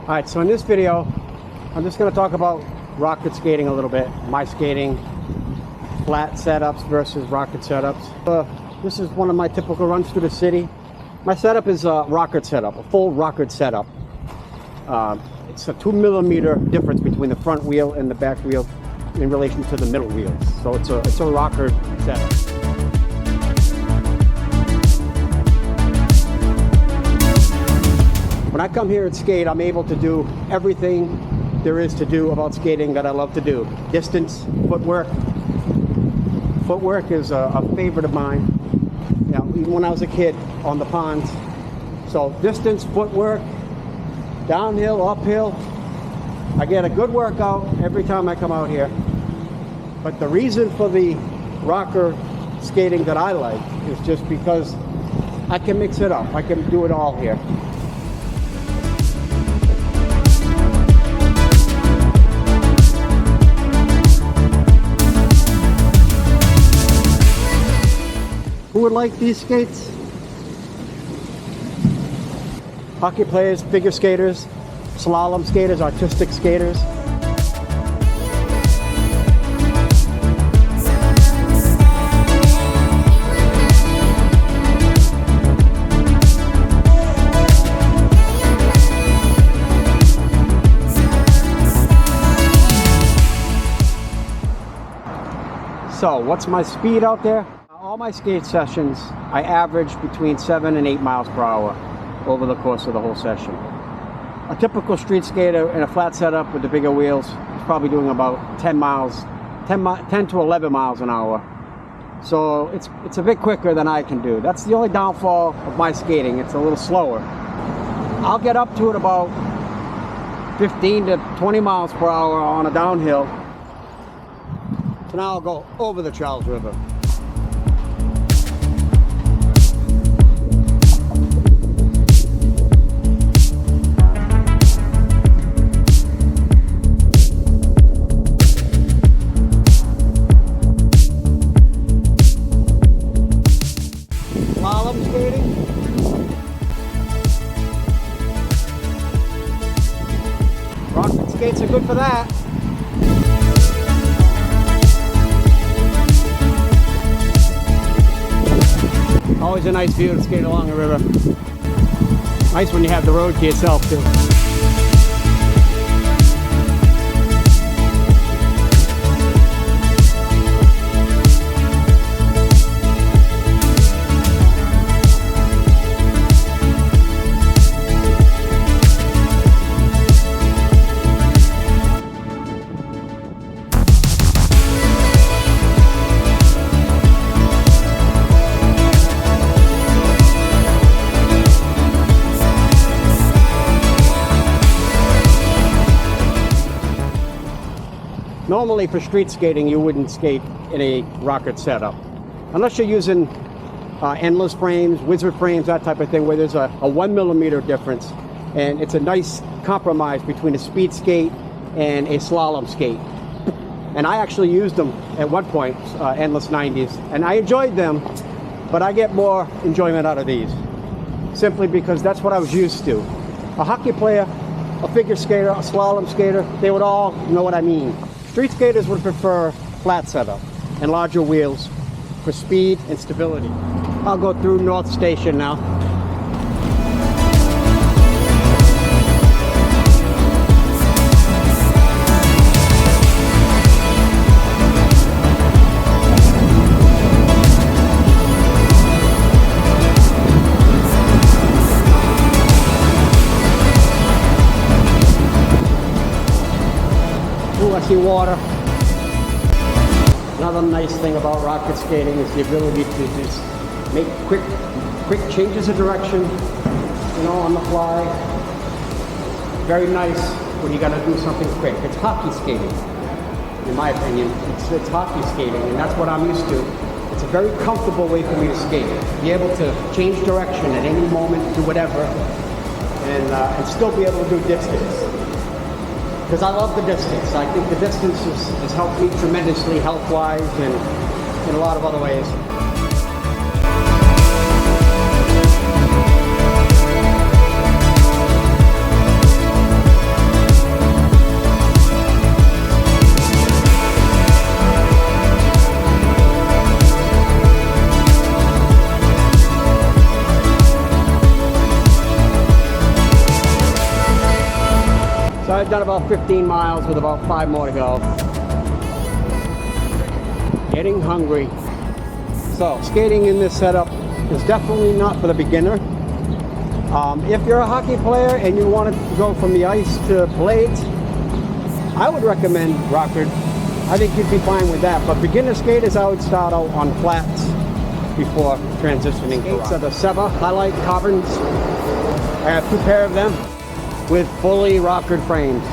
Alright, so in this video, I'm just going to talk about rocket skating a little bit. My skating, flat setups versus rocket setups. This is one of my typical runs through the city. My setup is a rocket setup, a full rocket setup. It's a 2 millimeter difference between the front wheel and the back wheel in relation to the middle wheels. So it's a rockered setup. When I come here and skate, I'm able to do everything there is to do about skating that I love to do. Distance, footwork. Footwork is a favorite of mine. You know, even when I was a kid on the ponds. So distance, footwork, downhill, uphill. I get a good workout every time I come out here. But the reason for the rocker skating that I like is just because I can mix it up. I can do it all here. Who would like these skates? Hockey players, figure skaters, slalom skaters, artistic skaters. So, what's my speed out there? All my skate sessions, I average between 7 and 8 miles per hour over the course of the whole session. A typical street skater in a flat setup with the bigger wheels is probably doing about 10 to 11 miles an hour. So it's a bit quicker than I can do. That's the only downfall of my skating. It's a little slower. I'll get up to it about 15 to 20 miles per hour on a downhill. So now I'll go over the Charles River. Slalom skating. Rocket skates are good for that. Always a nice view to skate along the river. Nice when you have the road to yourself too. Normally for street skating, you wouldn't skate in a rocket setup. Unless you're using endless frames, wizard frames, that type of thing, where there's a 1 millimeter difference. And it's a nice compromise between a speed skate and a slalom skate. And I actually used them at one point, endless 90s. And I enjoyed them, but I get more enjoyment out of these. Simply because that's what I was used to. A hockey player, a figure skater, a slalom skater, they would all know what I mean. Street skaters would prefer flat setup and larger wheels for speed and stability. I'll go through North Station now. Ooh, I see water. Another nice thing about rocket skating is the ability to just make quick changes of direction, you know, on the fly. Very nice when you gotta do something quick. It's hockey skating, in my opinion. It's hockey skating, and that's what I'm used to. It's a very comfortable way for me to skate. Be able to change direction at any moment, do whatever, and still be able to do distance. Because I love the distance. I think the distance has helped me tremendously health-wise and in a lot of other ways. I've done about 15 miles with about 5 more to go. Getting hungry. So skating in this setup is definitely not for the beginner. If you're a hockey player and you want to go from the ice to blades, I would recommend rockered. I think you'd be fine with that. But beginner skaters, I would start out on flats before transitioning to rockered. So the Seva Highlight Carbons, I have 2 pair of them with fully rockered frames.